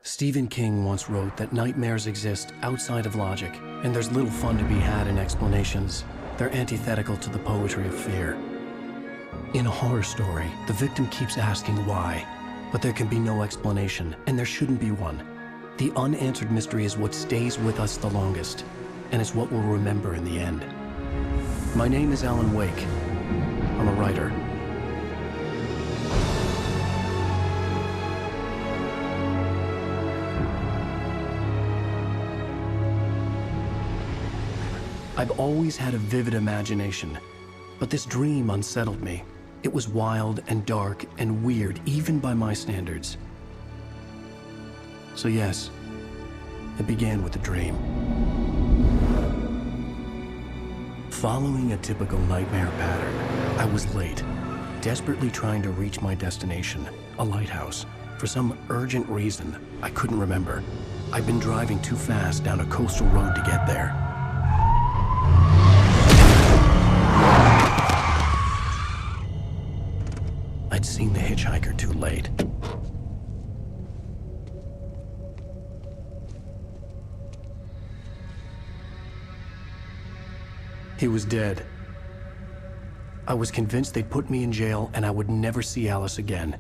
Stephen King once wrote that nightmares exist outside of logic, and there's little fun to be had in explanations. They're antithetical to the poetry of fear. In a horror story, the victim keeps asking why, but there can be no explanation, and there shouldn't be one. The unanswered mystery is what stays with us the longest, and it's what we'll remember in the end. My name is Alan Wake. I'm a writer. I've always had a vivid imagination, but this dream unsettled me. It was wild and dark and weird, even by my standards. So yes, it began with a dream. Following a typical nightmare pattern, I was late, desperately trying to reach my destination, a lighthouse. For some urgent reason, I couldn't remember. I'd been driving too fast down a coastal road to get there. I'd seen the hitchhiker too late. He was dead. I was convinced they'd put me in jail and I would never see Alice again.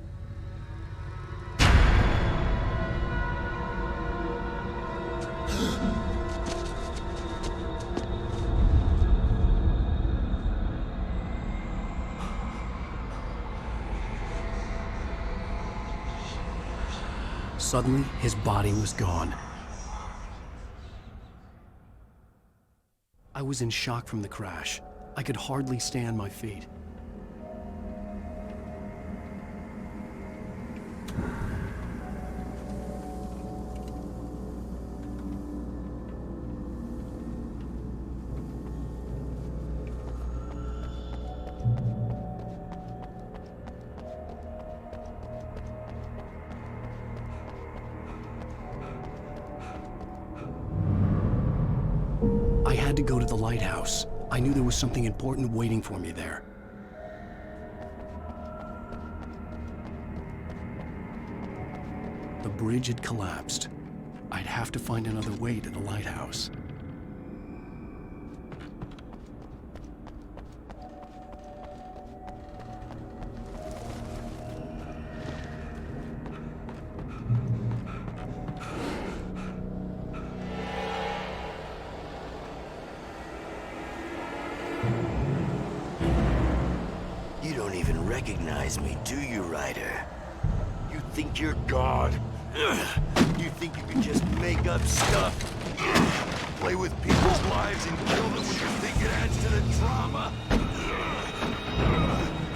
Suddenly, his body was gone. I was in shock from the crash. I could hardly stay on my feet. I had to go to the lighthouse. I knew there was something important waiting for me there. The bridge had collapsed. I'd have to find another way to the lighthouse. You don't even recognize me, do you, Ryder? You think you're God? You think you can just make up stuff? Play with people's lives and kill them when you think it adds to the drama?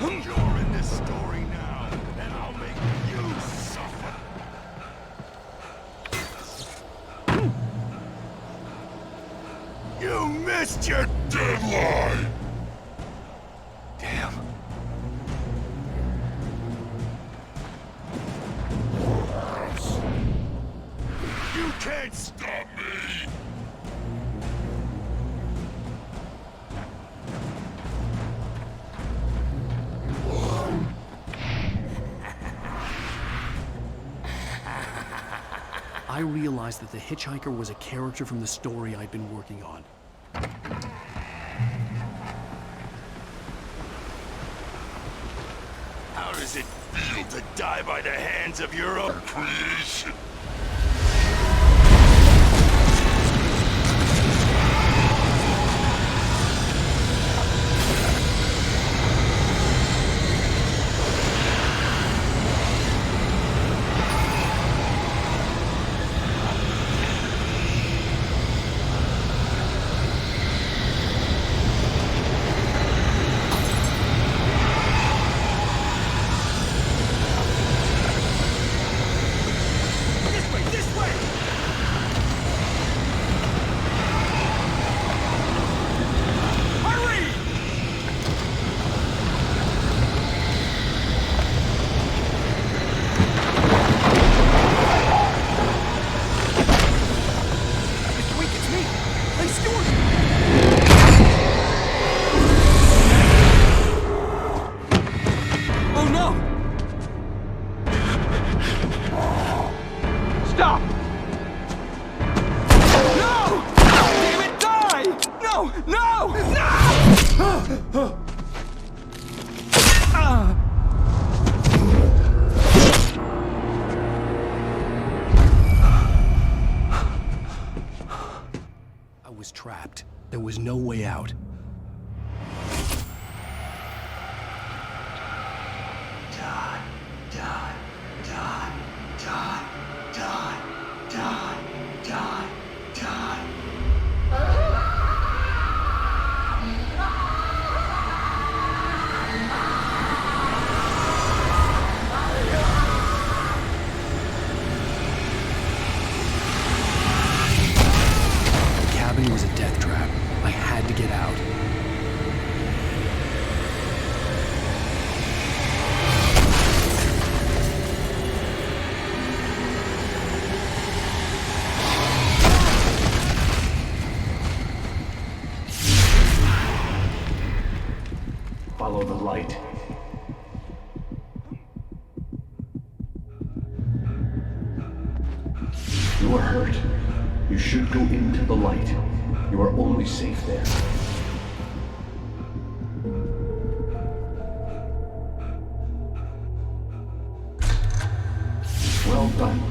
You're in this story now, and I'll make you suffer. You missed your deadline! Damn. You can't stop me! I realized that the hitchhiker was a character from the story I'd been working on. How does it feel to die by the hands of your own creation? There was no way out. The cabin was a death trap. I had to get out. Follow the light. You are hurt. You should go into the light. You are only safe there. Well done.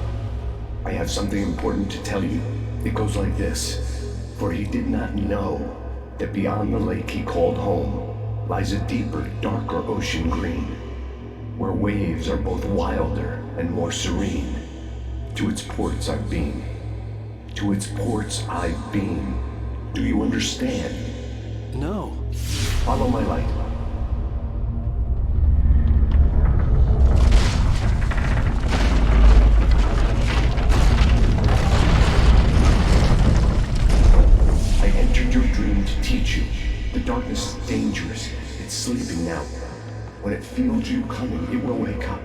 I have something important to tell you. It goes like this. For he did not know that beyond the lake he called home lies a deeper, darker ocean green, where waves are both wilder and more serene. To its ports I've been. To its ports I've been. Do you understand? No. Follow my light. I entered your dream to teach you. The darkness is dangerous. It's sleeping now. When it feels you coming, it will wake up.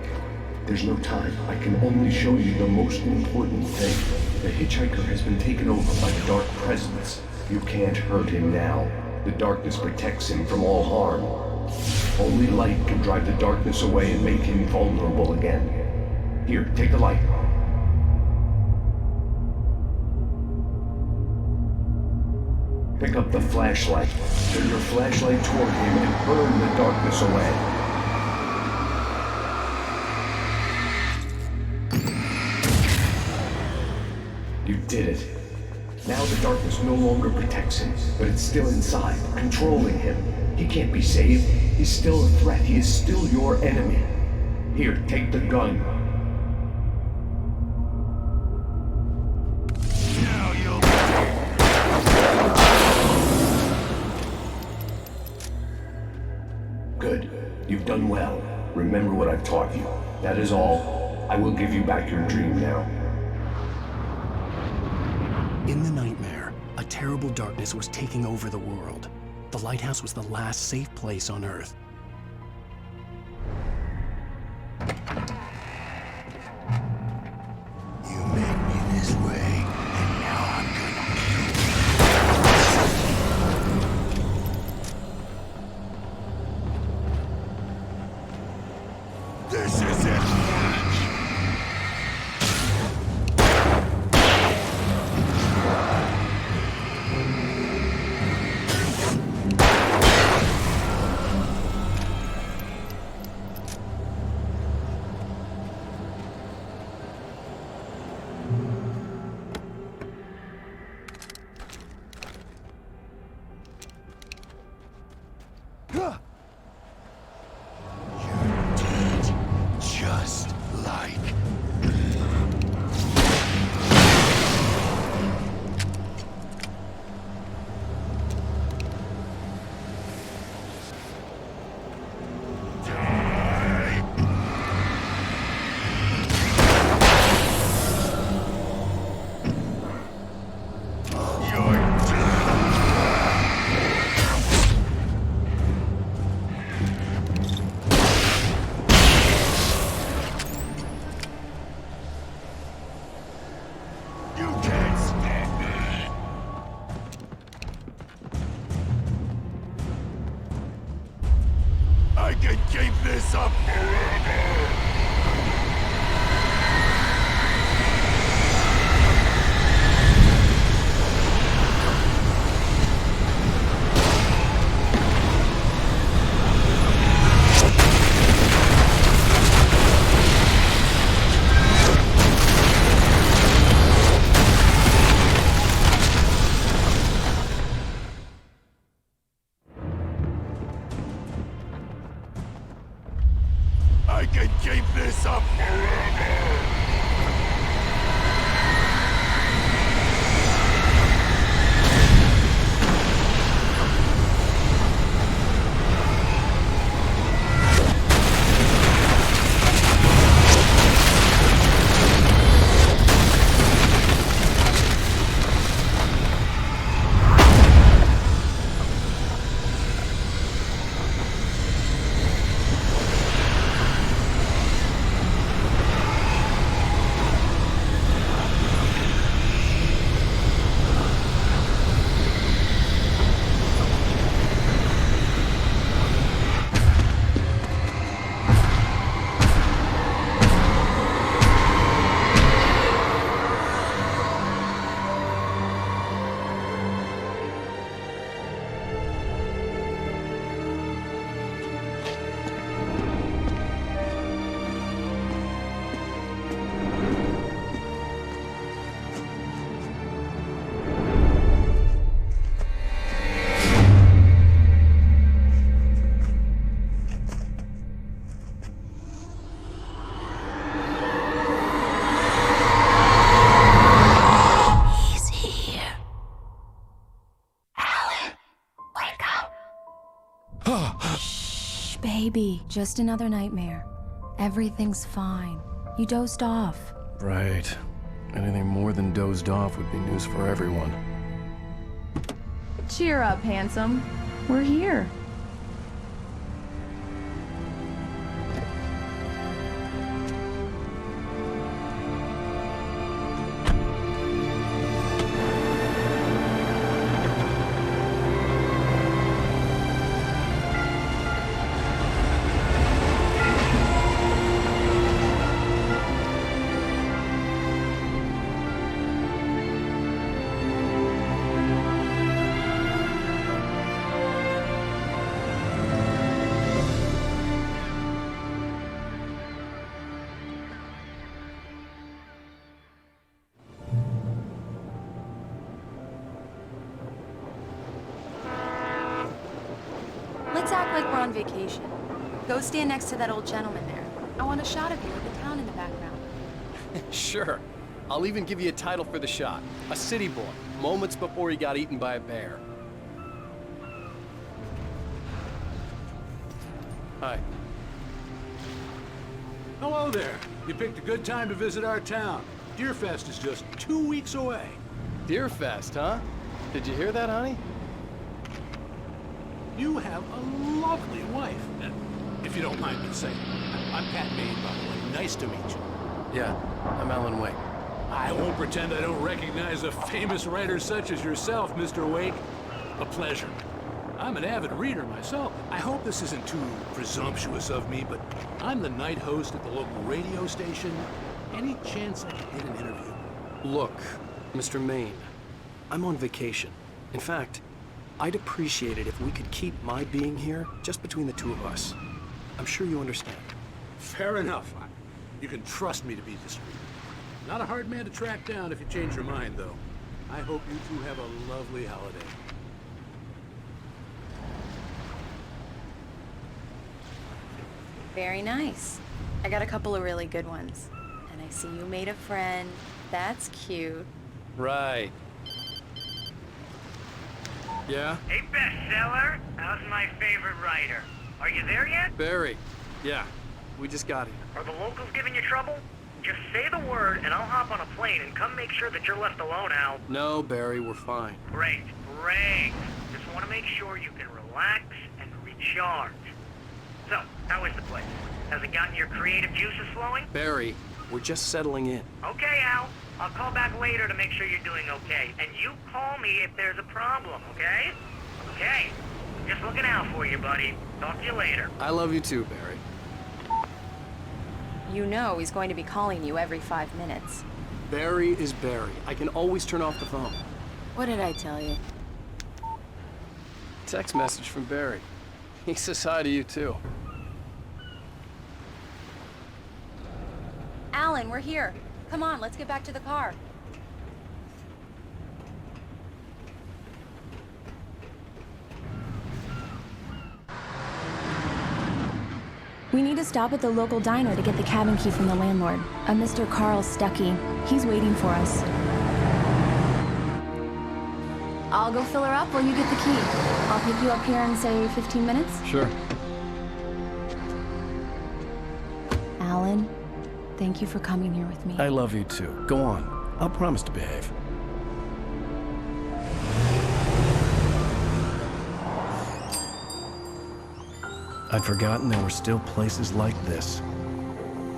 There's no time. I can only show you the most important thing. The hitchhiker has been taken over by the dark presence. You can't hurt him now. The darkness protects him from all harm. Only light can drive the darkness away and make him vulnerable again. Here, take the light. Pick up the flashlight. Turn your flashlight toward him and burn the darkness away. You did it. Now the darkness no longer protects him, but it's still inside, controlling him. He can't be saved. He's still a threat. He is still your enemy. Here, take the gun. Now you'll Good. You've done well. Remember what I've taught you. That is all. I will give you back your dream now. In the nightmare, a terrible darkness was taking over the world. The lighthouse was the last safe place on Earth. You made me this way, and now I'm gonna kill you. This is it. You're dead, just like I can keep this up forever! I can keep this up forever! Baby, just another nightmare. Everything's fine. You dozed off. Right. Anything more than dozed off would be news for everyone. Cheer up, handsome. We're here. Let's act like we're on vacation. Go stand next to that old gentleman there. I want a shot of you with the town in the background. Sure. I'll even give you a title for the shot. A city boy, moments before he got eaten by a bear. Hi. Hello there. You picked a good time to visit our town. Deerfest is just 2 weeks away. Deerfest, huh? Did you hear that, honey? You have a lovely wife. If you don't mind me saying. I'm Pat Maine, by the way. Nice to meet you. Yeah, I'm Alan Wake. I won't pretend I don't recognize a famous writer such as yourself, Mr. Wake. A pleasure. I'm an avid reader myself. I hope this isn't too presumptuous of me, but I'm the night host at the local radio station. Any chance I could get an interview? Look, Mr. Maine, I'm on vacation. In fact, I'd appreciate it if we could keep my being here just between the two of us. I'm sure you understand. Fair enough. You can trust me to be discreet. Not a hard man to track down if you change your mind, though. I hope you two have a lovely holiday. Very nice. I got a couple of really good ones. And I see you made a friend. That's cute. Right. Yeah? Hey, bestseller. How's my favorite writer? Are you there yet? Barry. Yeah, we just got here. Are the locals giving you trouble? Just say the word and I'll hop on a plane and come make sure that you're left alone, Al. No, Barry, we're fine. Great, great. Just want to make sure you can relax and recharge. So, how is the place? Has it gotten your creative juices flowing? Barry, we're just settling in. Okay, Al. I'll call back later to make sure you're doing okay. And you call me if there's a problem, okay? Okay. Just looking out for you, buddy. Talk to you later. I love you too, Barry. You know he's going to be calling you every 5 minutes. Barry is Barry. I can always turn off the phone. What did I tell you? Text message from Barry. He says hi to you too. Alan, we're here. Come on, let's get back to the car. We need to stop at the local diner to get the cabin key from the landlord, a Mr. Carl Stuckey. He's waiting for us. I'll go fill her up while you get the key. I'll pick you up here in, say, 15 minutes? Sure. Alan, thank you for coming here with me. I love you too. Go on. I'll promise to behave. I'd forgotten there were still places like this.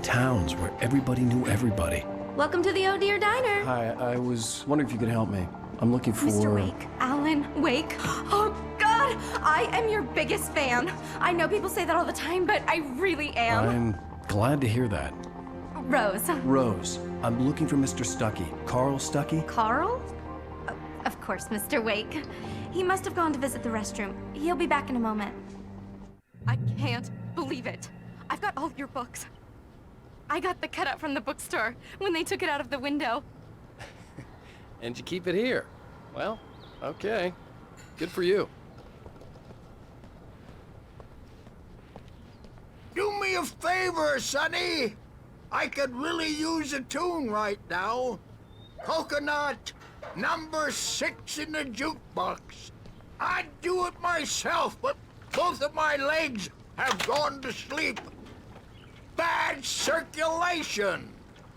Towns where everybody knew everybody. Welcome to the Oh Dear Diner. Hi, I was wondering if you could help me. I'm looking for... Mr. Wake. Alan Wake. Oh, God! I am your biggest fan. I know people say that all the time, but I really am. I'm glad to hear that. Rose. Rose, I'm looking for Mr. Stuckey. Carl Stuckey? Carl? Of course, Mr. Wake. He must have gone to visit the restroom. He'll be back in a moment. I can't believe it. I've got all your books. I got the cutout from the bookstore when they took it out of the window. And you keep it here. Well, okay. Good for you. Do me a favor, Sonny. I could really use a tune right now. Coconut, number 6 in the jukebox. I'd do it myself, but both of my legs have gone to sleep. Bad circulation.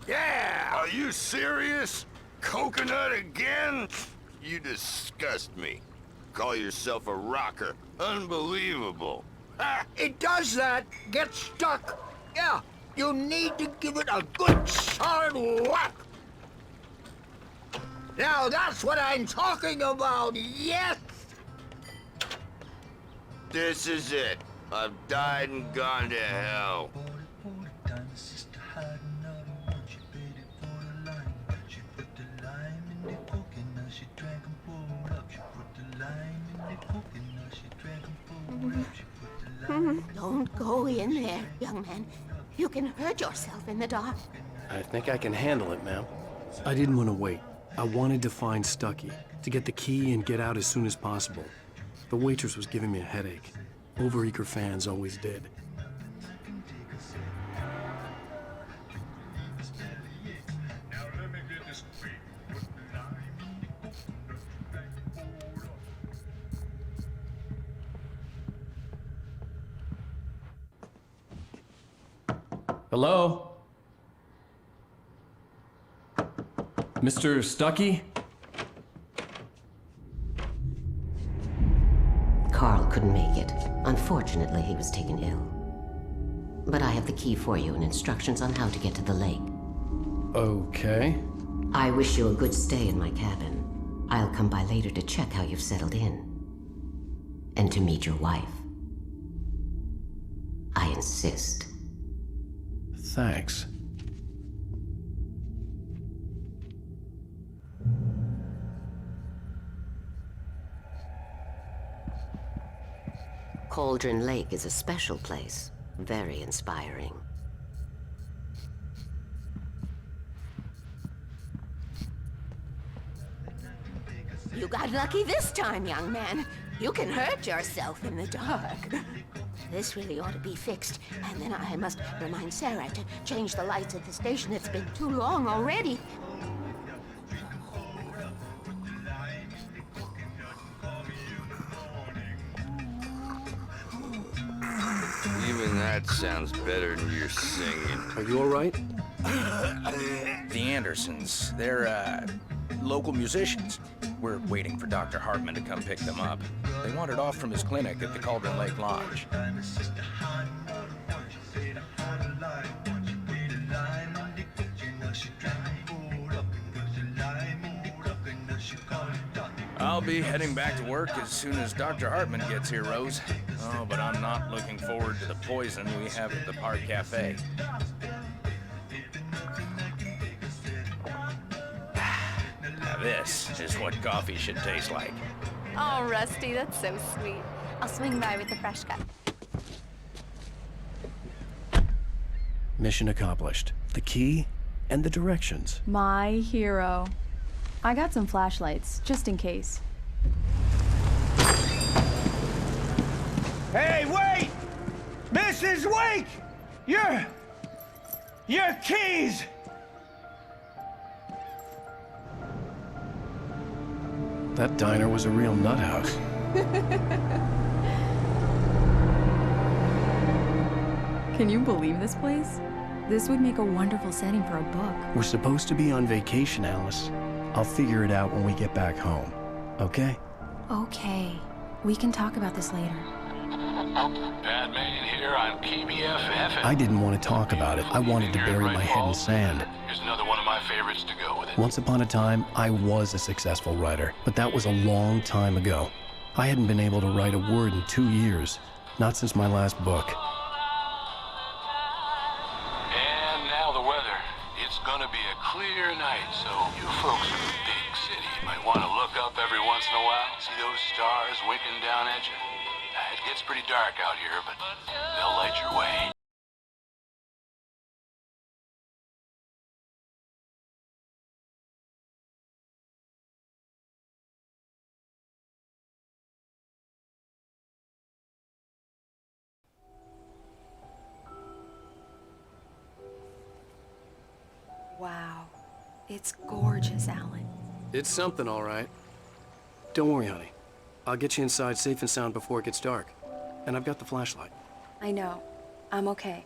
Yeah. Are you serious? Coconut again? You disgust me. Call yourself a rocker. Unbelievable. It does that. Get stuck. Yeah, you need to give it a good solid whack. Now that's what I'm talking about, yes! This is it. I've died and gone to hell. Don't go in there, young man. You can hurt yourself in the dark. I think I can handle it, ma'am. I didn't want to wait. I wanted to find Stuckey, to get the key and get out as soon as possible. The waitress was giving me a headache. Overeager fans always did. Hello? Mr. Stuckey? Carl couldn't make it. Unfortunately, he was taken ill. But I have the key for you and instructions on how to get to the lake. Okay. I wish you a good stay in my cabin. I'll come by later to check how you've settled in. And to meet your wife. I insist. Thanks. Cauldron Lake is a special place. Very inspiring. You got lucky this time, young man. You can hurt yourself in the dark. This really ought to be fixed. And then I must remind Sarah to change the lights at the station. It's been too long already. Even that sounds better than your singing. Are you all right? The Andersons, they're, local musicians. We're waiting for Dr. Hartman to come pick them up. They wandered off from his clinic at the Cauldron Lake Lodge. I'll be heading back to work as soon as Dr. Hartman gets here, Rose. Oh, but I'm not looking forward to the poison we have at the Park Cafe. Now this is what coffee should taste like. Oh, Rusty, that's so sweet. I'll swing by with the fresh cut. Mission accomplished. The key and the directions. My hero. I got some flashlights, just in case. Hey, wait! Mrs. Wake! Your keys! That diner was a real nut house. Can you believe this place? This would make a wonderful setting for a book. We're supposed to be on vacation, Alice. I'll figure it out when we get back home, okay? Okay. We can talk about this later. Batman here on KBFF. I didn't want to talk about it. I wanted to bury my head in sand. Here's another one of my favorites to go with it. Once upon a time, I was a successful writer, but that was a long time ago. I hadn't been able to write a word in 2 years, not since my last book. And now the weather. It's gonna be a clear night, so you folks in the big city might want to look up every once in a while, see those stars winking down at you. It gets pretty dark out here, but they'll light your way. Wow. It's gorgeous, Alan. It's something, all right. Don't worry, honey. I'll get you inside safe and sound before it gets dark. And I've got the flashlight. I know. I'm okay.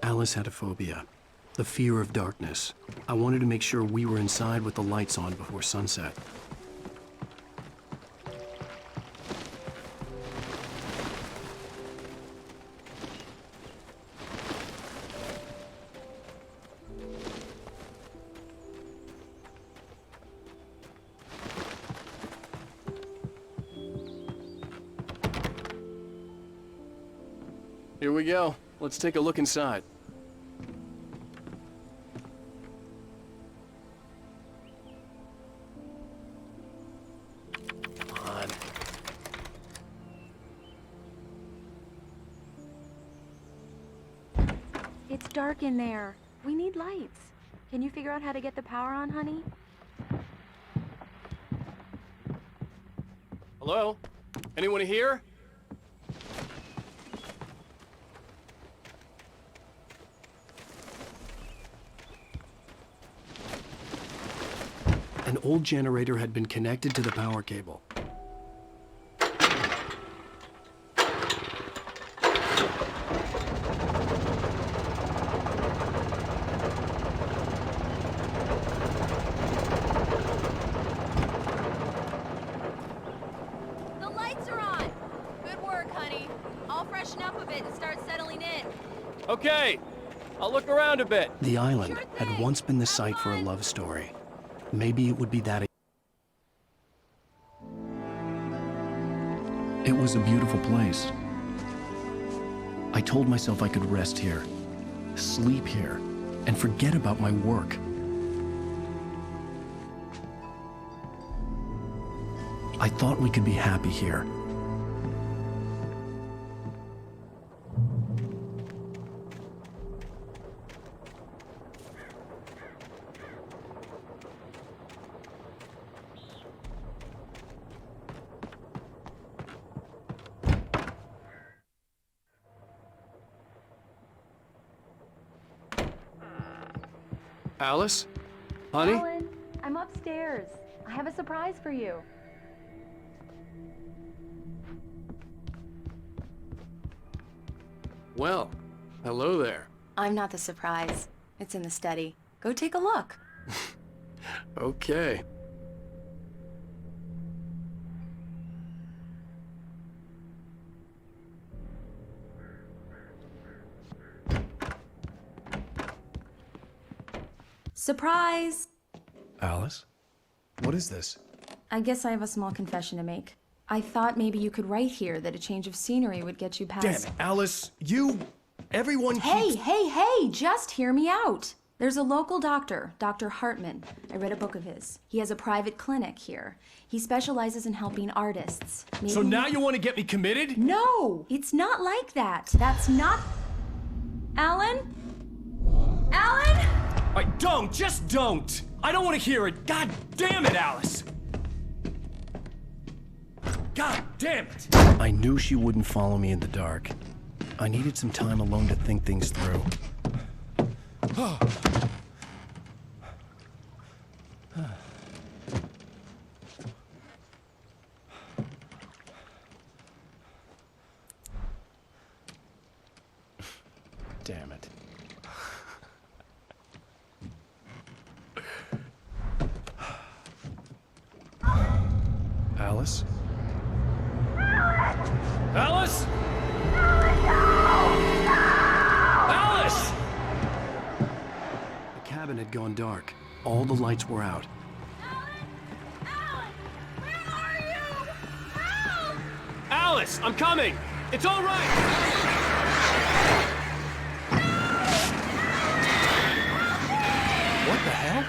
Alice had a phobia, the fear of darkness. I wanted to make sure we were inside with the lights on before sunset. Here we go. Let's take a look inside. Come on. It's dark in there. We need lights. Can you figure out how to get the power on, honey? Hello? Anyone here? An old generator had been connected to the power cable. The lights are on! Good work, honey. I'll freshen up a bit and start settling in. Okay. I'll look around a bit. The island had once been the site for a love story. Maybe it would be that. It was a beautiful place. I told myself I could rest here, sleep here, and forget about my work. I thought we could be happy here. Alice? Honey? Alan, I'm upstairs. I have a surprise for you. Well, hello there. I'm not the surprise. It's in the study. Go take a look. Okay. Surprise! Alice? What is this? I guess I have a small confession to make. I thought maybe you could write here that a change of scenery would get you past... Damn it, Alice, everyone keeps... Hey, just hear me out. There's a local doctor, Dr. Hartman. I read a book of his. He has a private clinic here. He specializes in helping artists. Maybe So now you want to get me committed? No, it's not like that. That's not... Alan? Alan? Just don't! I don't want to hear it! God damn it, Alice! God damn it! I knew she wouldn't follow me in the dark. I needed some time alone to think things through. Damn it. Alice? Alice? Alice! The cabin had gone dark. All the lights were out. Alice, I'm coming! It's all right! What the hell?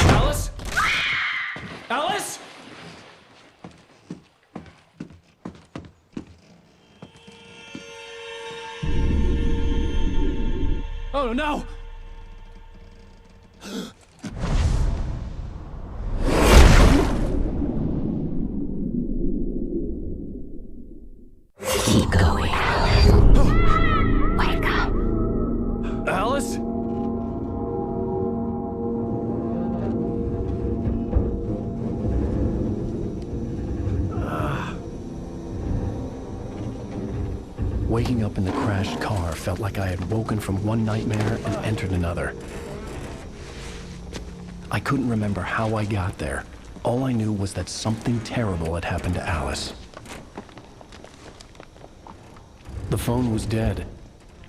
Alice? Alice? Oh no! Keep going, Alice. Wake up. Alice? Waking up in the crashed car felt like I had woken from one nightmare and entered another. I couldn't remember how I got there. All I knew was that something terrible had happened to Alice. The phone was dead.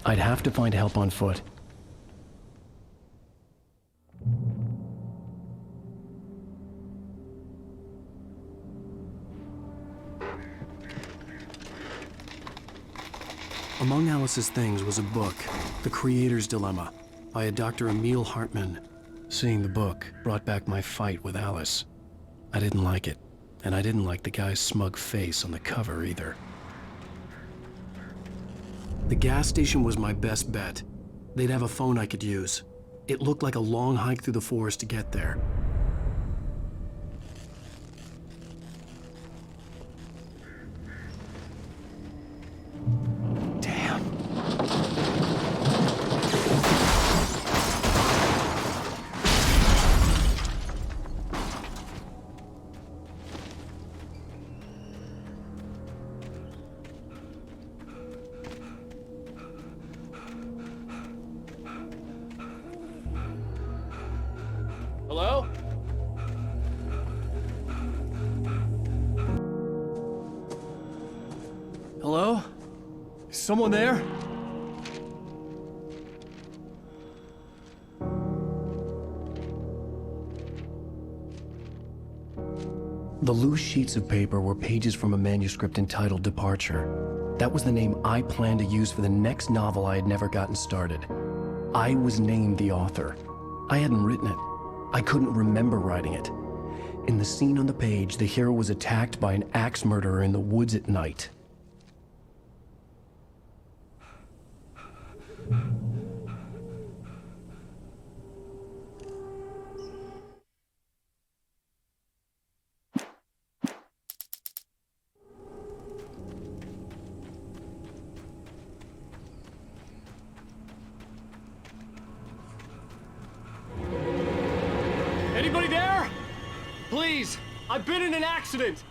I'd have to find help on foot. Among Alice's things was a book, The Creator's Dilemma, by a Dr. Emil Hartman. Seeing the book brought back my fight with Alice. I didn't like it, and I didn't like the guy's smug face on the cover either. The gas station was my best bet. They'd have a phone I could use. It looked like a long hike through the forest to get there. Hello? Hello? Is someone there? The loose sheets of paper were pages from a manuscript entitled Departure. That was the name I planned to use for the next novel I had never gotten started. I was named the author. I hadn't written it. I couldn't remember writing it. In the scene on the page, the hero was attacked by an axe murderer in the woods at night. Anybody there? Please, I've been in an accident.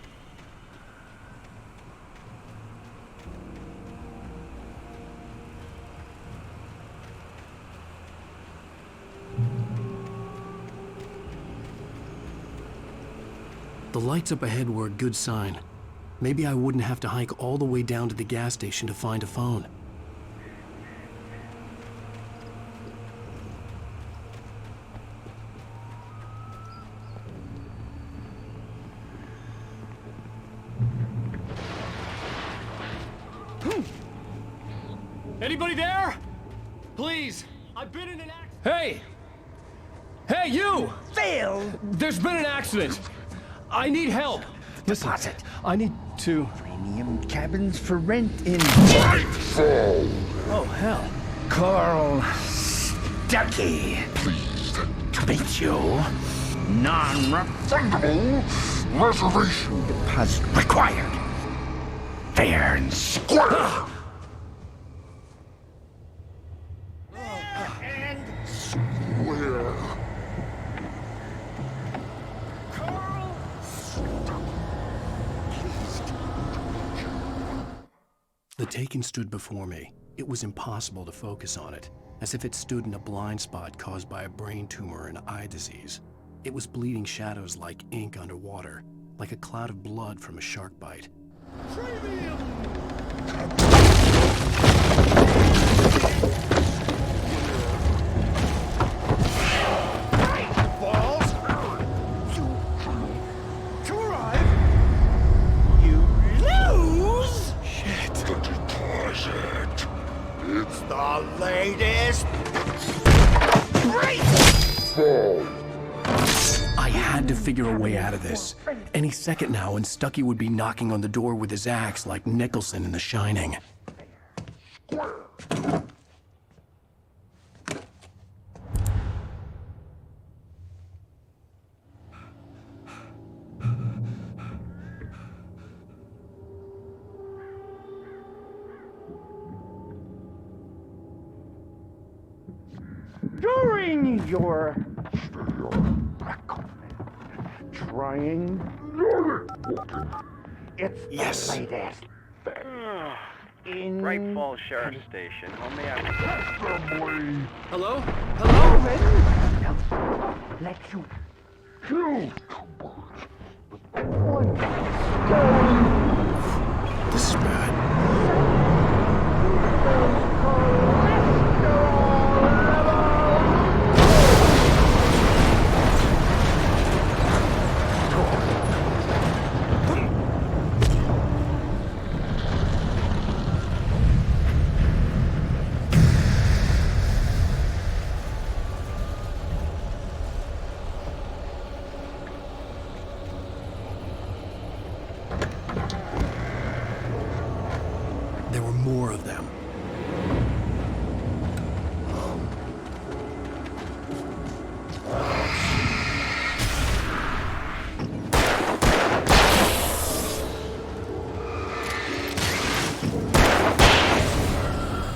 The lights up ahead were a good sign. Maybe I wouldn't have to hike all the way down to the gas station to find a phone. Anybody there? Please, I've been in an accident. Hey! Hey, you! Phil! There's been an accident. I need help. Listen, Deposit. I need to... Premium cabins for rent in Oh, hell. Carl Stuckey. Pleased activate you. Non-refundable reservation deposit required. Fair and square. The Taken stood before me. It was impossible to focus on it, as if it stood in a blind spot caused by a brain tumor and eye disease. It was bleeding shadows like ink underwater, like a cloud of blood from a shark bite. Balls! To arrive, you lose! Shit. The deposit. It's the latest I had to figure a way out of this. Any second now, and Stucky would be knocking on the door with his axe like Nicholson in The Shining. During your trying, it's Yes. the latest. In Great Falls Sheriff Station. Only after. Hello? Hello? Let you choose with one stone. This is bad. There were more of them.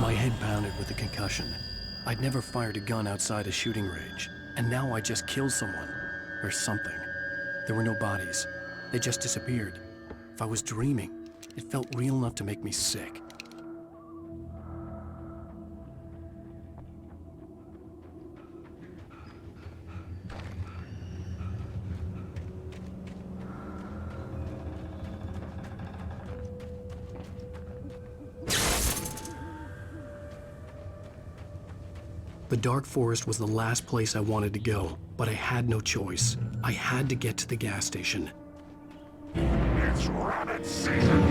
My head pounded with the concussion. I'd never fired a gun outside a shooting range, and now I just killed someone. Or something. There were no bodies. They just disappeared. If I was dreaming, it felt real enough to make me sick. The dark forest was the last place I wanted to go, but I had no choice. I had to get to the gas station. It's rabbit season.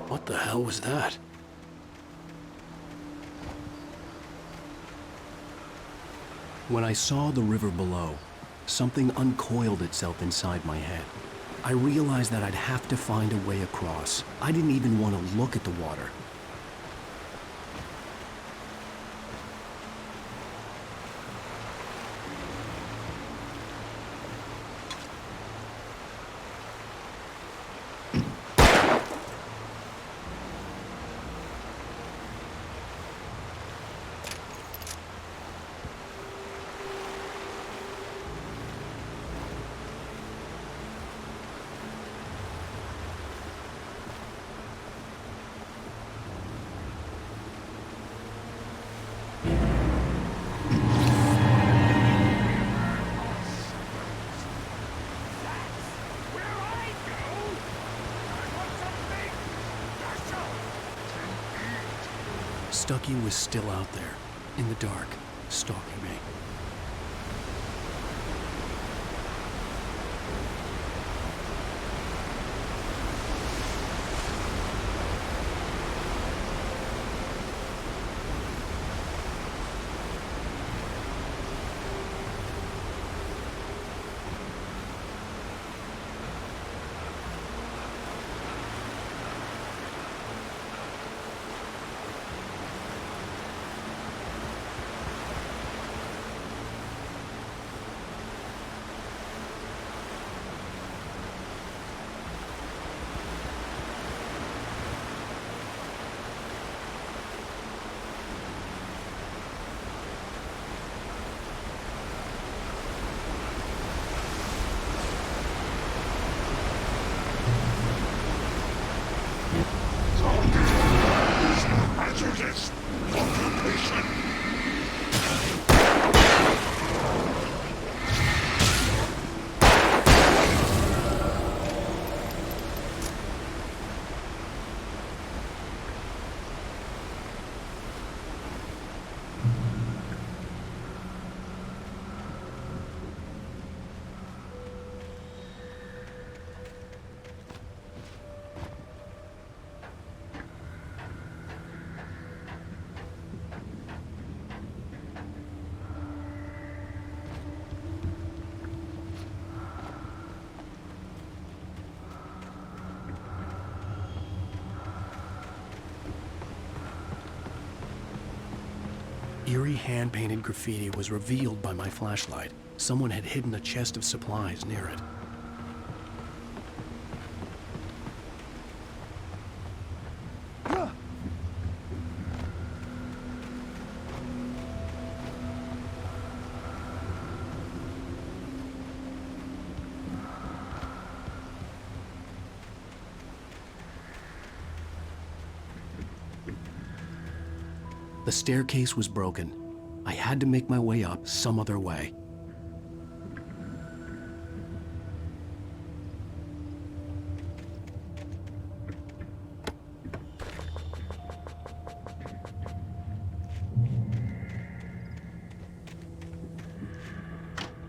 What the hell was that? When I saw the river below, something uncoiled itself inside my head. I realized that I'd have to find a way across. I didn't even want to look at the water. Stucky was still out there, in the dark, stalking me. Eerie hand-painted graffiti was revealed by my flashlight. Someone had hidden a chest of supplies near it. The staircase was broken. I had to make my way up some other way.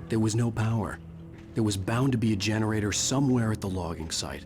There was no power. There was bound to be a generator somewhere at the logging site.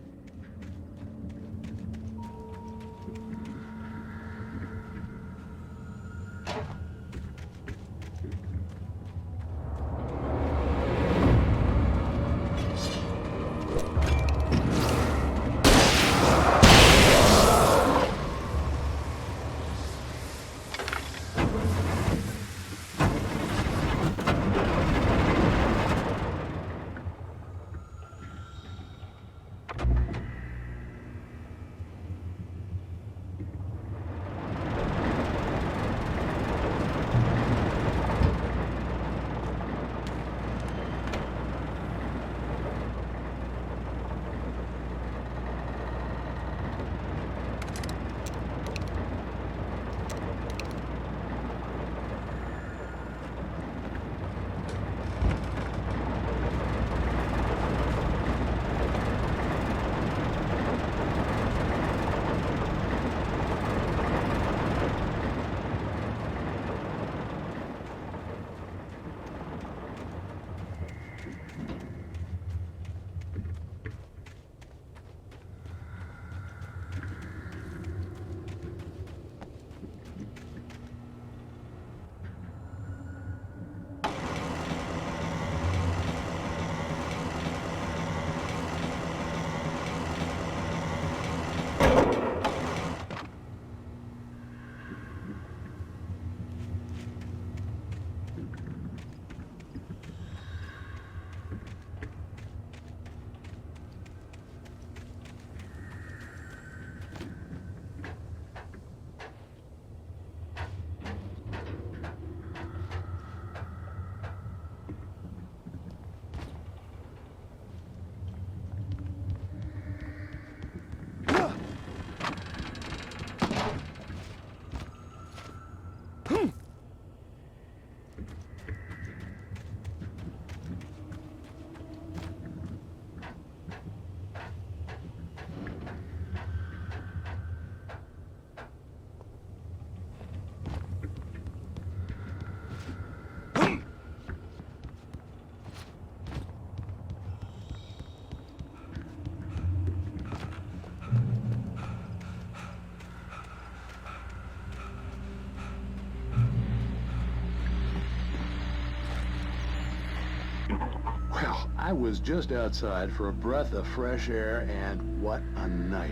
I was just outside for a breath of fresh air, and what a night.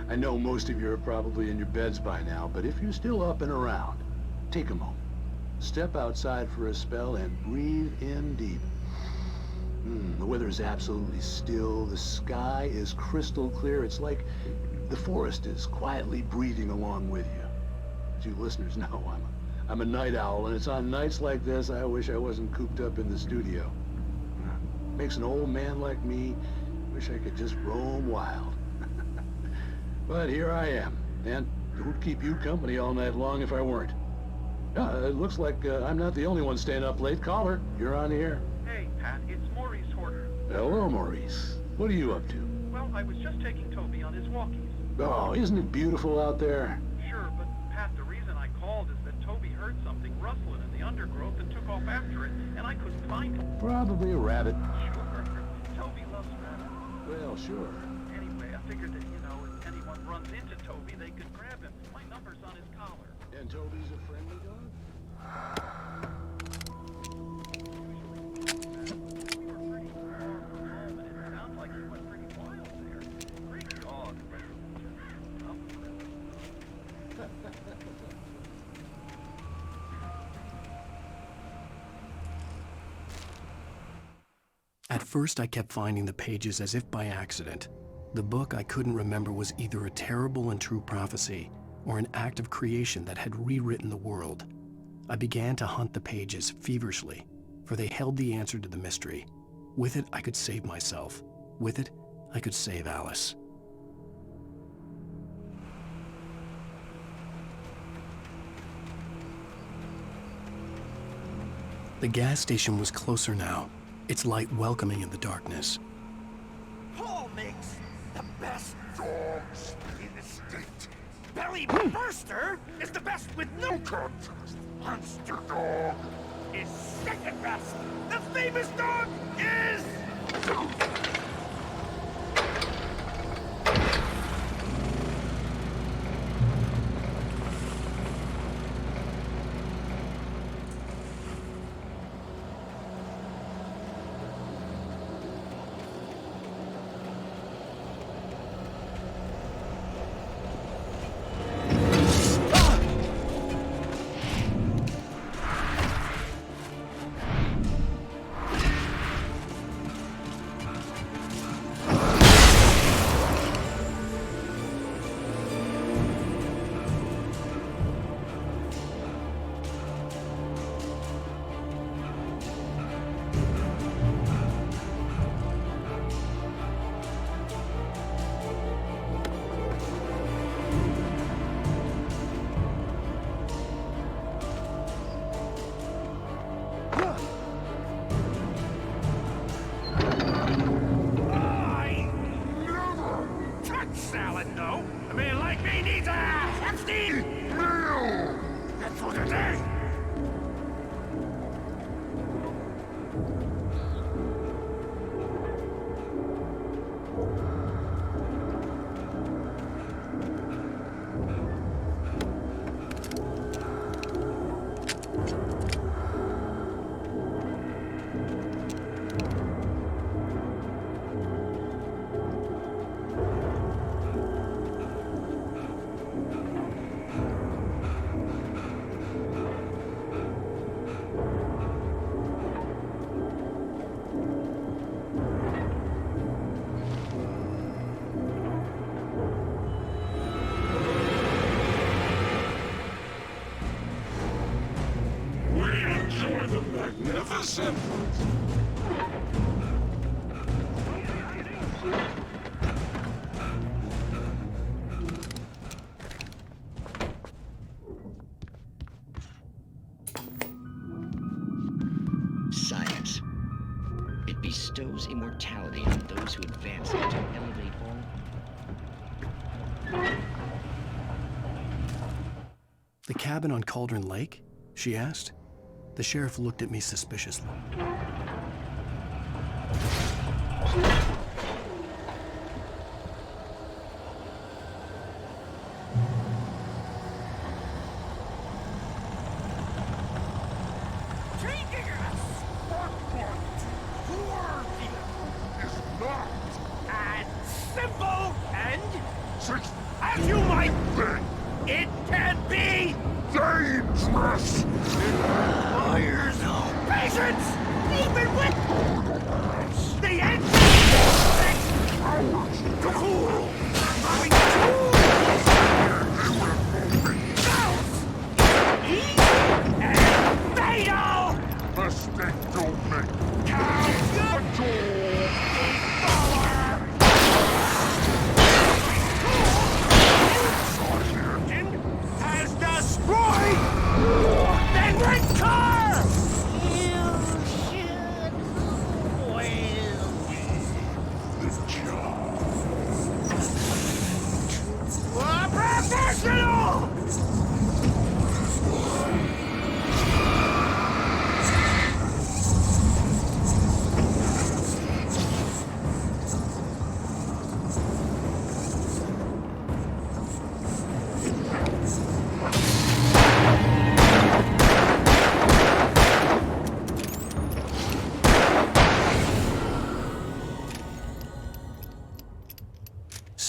I know most of you are probably in your beds by now, but if you're still up and around, take a moment. Step outside for a spell and breathe in deep. The weather is absolutely still. The sky is crystal clear. It's like the forest is quietly breathing along with you. As you listeners know, I'm a night owl, and it's on nights like this I wish I wasn't cooped up in the studio. Makes an old man like me wish I could just roam wild. But here I am, and it would keep you company all night long if I weren't. It looks like I'm not the only one staying up late. Caller, you're on the air. Hey, Pat, it's Maurice Horter. Hello, Maurice. What are you up to? Well, I was just taking Toby on his walkies. Oh, isn't it beautiful out there? Sure, but Pat, the reason I called is that Toby heard something rustling in the undergrowth and took off after it, and I couldn't find it. Probably a rabbit. Sure. Toby loves rabbits. Well, sure. Anyway, I figured that, if anyone runs into Toby, they could grab him. My number's on his collar. And Toby's a friendly dog? We were pretty far from home, and it sounds like he went pretty wild there. Great dog, but At first, I kept finding the pages as if by accident. The book I couldn't remember was either a terrible and true prophecy or an act of creation that had rewritten the world. I began to hunt the pages feverishly, for they held the answer to the mystery. With it, I could save myself. With it, I could save Alice. The gas station was closer now, its light welcoming in the darkness. Paul makes the best dogs in the state. Belly Burster is the best with no contest. Monster Dog is second best. The famous dog is... Magnificent! Science. It bestows immortality on those who advance it to elevate all. The cabin on Cauldron Lake? She asked. The sheriff looked at me suspiciously. Tree diggers! Who are the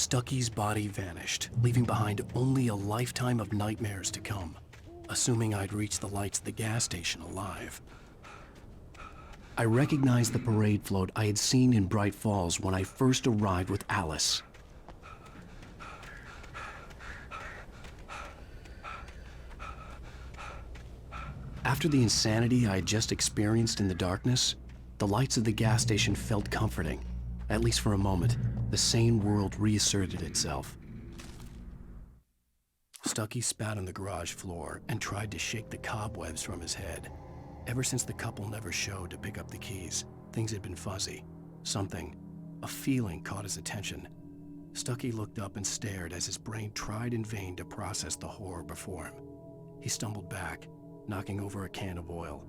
Stucky's body vanished, leaving behind only a lifetime of nightmares to come, assuming I'd reached the lights of the gas station alive. I recognized the parade float I had seen in Bright Falls when I first arrived with Alice. After the insanity I had just experienced in the darkness, the lights of the gas station felt comforting. At least for a moment, the sane world reasserted itself. Stucky spat on the garage floor and tried to shake the cobwebs from his head. Ever since the couple never showed to pick up the keys, things had been fuzzy. A feeling caught his attention. Stucky looked up and stared as his brain tried in vain to process the horror before him. He stumbled back, knocking over a can of oil.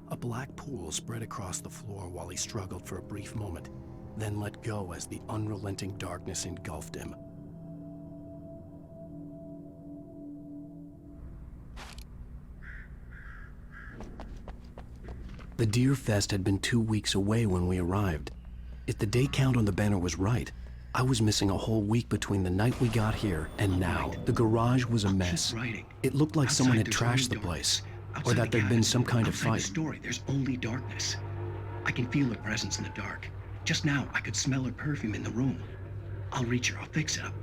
A black pool spread across the floor while he struggled for a brief moment, then let go as the unrelenting darkness engulfed him. The Deer Fest had been 2 weeks away when we arrived. If the day count on the banner was right, I was missing a whole week between the night we got here and now. The garage was a mess. It looked like someone had trashed the place, or that there'd been some kind of fight. Story, there's only darkness. I can feel her presence in the dark. Just now, I could smell her perfume in the room. I'll reach her, I'll fix it up.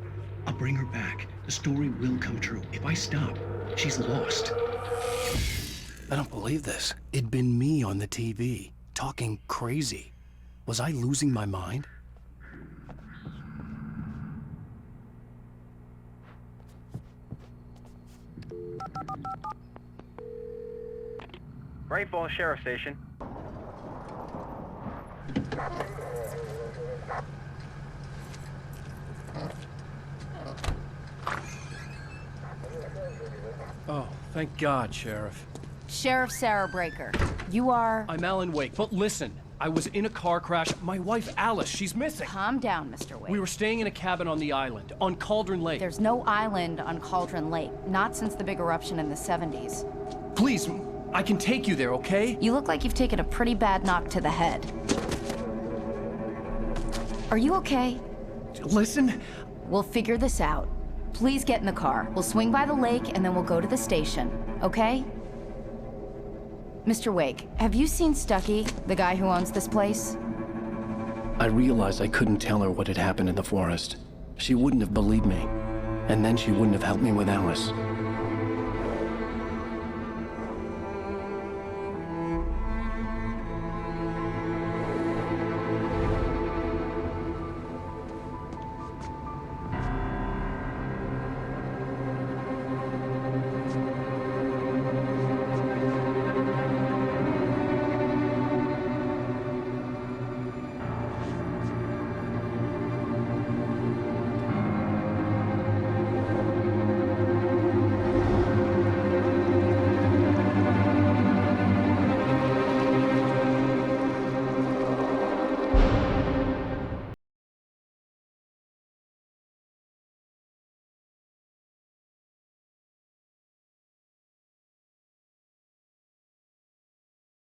I'll bring her back. The story will come true. If I stop, she's lost. I don't believe this. It'd been me on the TV, talking crazy. Was I losing my mind? Bright Falls Sheriff Station. Oh, thank God, Sheriff. Sheriff Sarah Breaker. You are... I'm Alan Wake, but listen. I was in a car crash. My wife, Alice, she's missing. Calm down, Mr. Wake. We were staying in a cabin on the island, on Cauldron Lake. There's no island on Cauldron Lake. Not since the big eruption in the 70s. Please, I can take you there, okay? You look like you've taken a pretty bad knock to the head. Are you okay? Listen. We'll figure this out. Please get in the car. We'll swing by the lake and then we'll go to the station, okay? Mr. Wake, have you seen Stucky, the guy who owns this place? I realized I couldn't tell her what had happened in the forest. She wouldn't have believed me. And then she wouldn't have helped me with Alice.